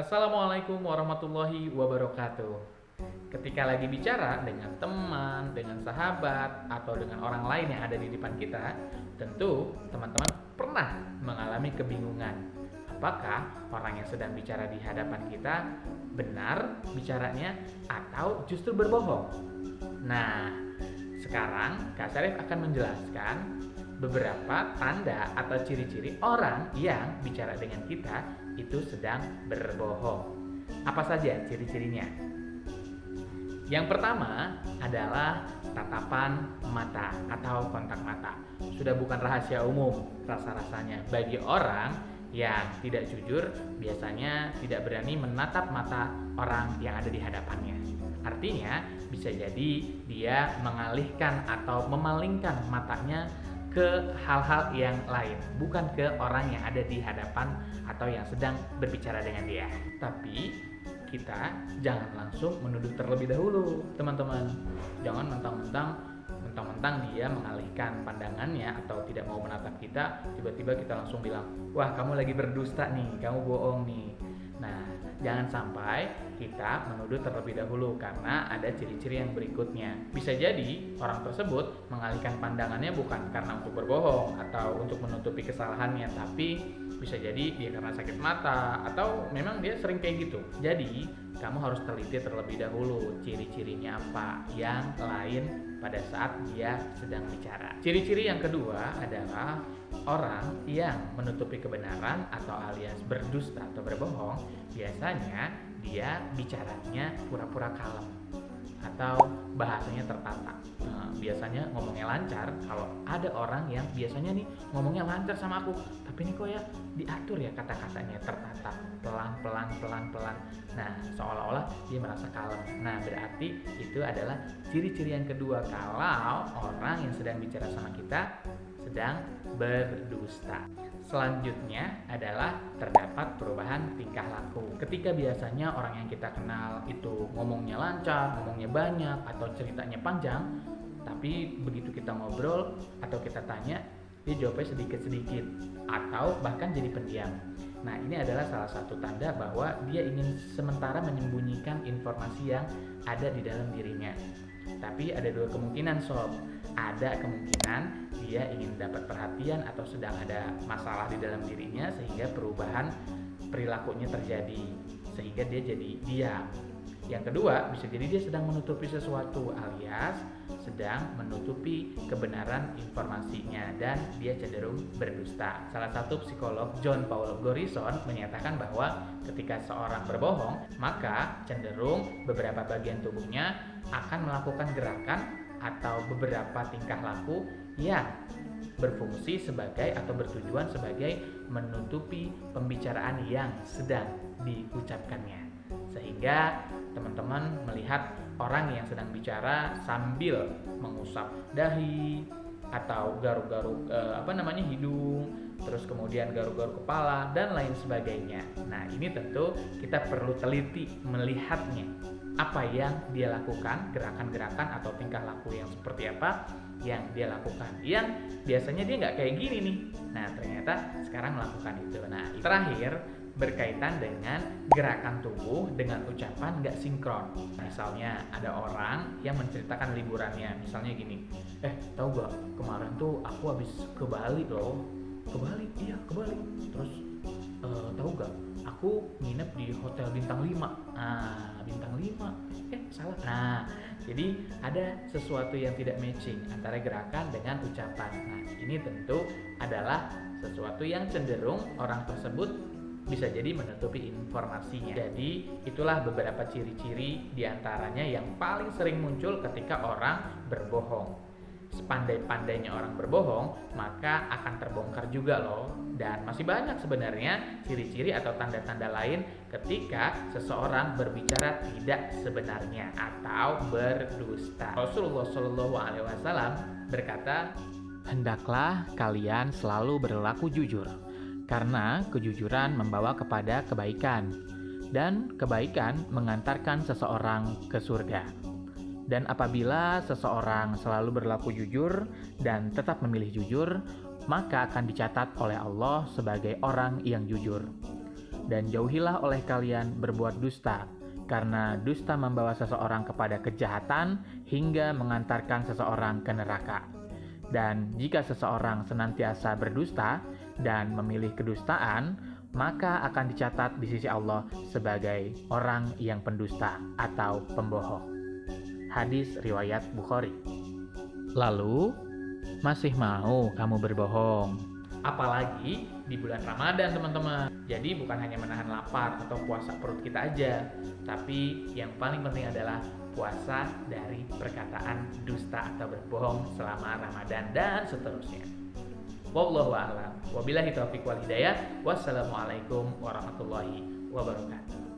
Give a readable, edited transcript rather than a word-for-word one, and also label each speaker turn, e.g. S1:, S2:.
S1: Assalamualaikum warahmatullahi wabarakatuh. Ketika lagi bicara dengan teman, dengan sahabat, atau dengan orang lain yang ada di depan kita, tentu teman-teman pernah mengalami kebingungan. Apakah orang yang sedang bicara di hadapan kita benar bicaranya atau justru berbohong? Nah, sekarang Kak Syarif akan menjelaskan beberapa tanda atau ciri-ciri orang yang bicara dengan kita itu sedang berbohong. Apa saja ciri-cirinya? Yang pertama adalah tatapan mata atau kontak mata. Sudah bukan rahasia umum rasa-rasanya bagi orang yang tidak jujur, biasanya tidak berani menatap mata orang yang ada di hadapannya. Artinya bisa jadi dia mengalihkan atau memalingkan matanya ke hal-hal yang lain, bukan ke orang yang ada di hadapan atau yang sedang berbicara dengan dia. Tapi kita jangan langsung menuduh terlebih dahulu, teman-teman. Jangan mentang-mentang dia mengalihkan pandangannya atau tidak mau menatap kita, tiba-tiba kita langsung bilang, wah kamu lagi berdusta nih, kamu bohong nih. Nah, jangan sampai kita menuduh terlebih dahulu karena ada ciri-ciri yang berikutnya. Bisa jadi orang tersebut mengalihkan pandangannya bukan karena untuk berbohong atau untuk menutupi kesalahannya, tapi bisa jadi dia karena sakit mata atau memang dia sering kayak gitu. Jadi, kamu harus teliti terlebih dahulu ciri-cirinya apa yang lain pada saat dia sedang bicara. Ciri-ciri yang kedua adalah orang yang menutupi kebenaran atau alias berdusta atau berbohong, biasanya dia bicaranya pura-pura kalem atau bahasanya tertata. Biasanya ngomongnya lancar. Kalau ada orang yang biasanya nih ngomongnya lancar sama aku, tapi ini kok ya diatur ya kata-katanya, tertata, pelan-pelan. Nah, seolah-olah dia merasa kalem. Nah, berarti itu adalah ciri-ciri yang kedua kalau orang yang sedang bicara sama kita sedang berdusta. Selanjutnya adalah terdapat perubahan tingkah laku. Ketika biasanya orang yang kita kenal itu ngomongnya lancar, ngomongnya banyak, atau ceritanya panjang, tapi begitu kita ngobrol atau kita tanya, dia jawabnya sedikit-sedikit atau bahkan jadi pendiam. Nah, ini adalah salah satu tanda bahwa dia ingin sementara menyembunyikan informasi yang ada di dalam dirinya. Tapi ada dua kemungkinan sob. Ada kemungkinan dia ingin dapat perhatian atau sedang ada masalah di dalam dirinya sehingga perubahan perilakunya terjadi, sehingga dia jadi diam. Yang kedua, bisa jadi dia sedang menutupi sesuatu alias sedang menutupi kebenaran informasinya dan dia cenderung berdusta. Salah satu psikolog John Paul Gorison menyatakan bahwa ketika seorang berbohong, maka cenderung beberapa bagian tubuhnya akan melakukan gerakan atau beberapa tingkah laku yang berfungsi sebagai atau bertujuan sebagai menutupi pembicaraan yang sedang diucapkannya. Sehingga teman-teman melihat orang yang sedang bicara sambil mengusap dahi atau garuk-garuk hidung, terus kemudian garuk-garuk kepala dan lain sebagainya. Nah, ini tentu kita perlu teliti melihatnya. Apa yang dia lakukan, gerakan-gerakan atau tingkah laku yang seperti apa yang dia lakukan. Yang biasanya dia nggak kayak gini nih. Nah, ternyata sekarang melakukan itu. Nah, terakhir berkaitan dengan gerakan tubuh dengan ucapan nggak sinkron. Misalnya ada orang yang menceritakan liburannya, misalnya gini, tahu gak kemarin tuh aku habis ke Bali loh. Ke Bali? Iya ke Bali. Terus tahu gak aku nginep di hotel bintang 5. Bintang 5 salah. Nah, jadi ada sesuatu yang tidak matching antara gerakan dengan ucapan. Nah, ini tentu adalah sesuatu yang cenderung orang tersebut bisa jadi menutupi informasinya. Jadi itulah beberapa ciri-ciri diantaranya yang paling sering muncul ketika orang berbohong. Sepandai-pandainya orang berbohong, maka akan terbongkar juga loh. Dan masih banyak sebenarnya ciri-ciri atau tanda-tanda lain ketika seseorang berbicara tidak sebenarnya atau berdusta. Rasulullah SAW berkata, "Hendaklah kalian selalu berlaku jujur, karena kejujuran membawa kepada kebaikan, dan kebaikan mengantarkan seseorang ke surga. Dan apabila seseorang selalu berlaku jujur dan tetap memilih jujur, maka akan dicatat oleh Allah sebagai orang yang jujur. Dan jauhilah oleh kalian berbuat dusta, karena dusta membawa seseorang kepada kejahatan hingga mengantarkan seseorang ke neraka. Dan jika seseorang senantiasa berdusta dan memilih kedustaan, maka akan dicatat di sisi Allah sebagai orang yang pendusta atau pembohong. Hadis riwayat Bukhari. Lalu, masih mau kamu berbohong? Apalagi di bulan Ramadan, teman-teman. Jadi bukan hanya menahan lapar atau puasa perut kita aja, tapi yang paling penting adalah puasa dari perkataan dusta atau berbohong selama Ramadan dan seterusnya. Wallahu a'lam. Wabillahi taufiq wal hidayah. Wassalamualaikum warahmatullahi wabarakatuh.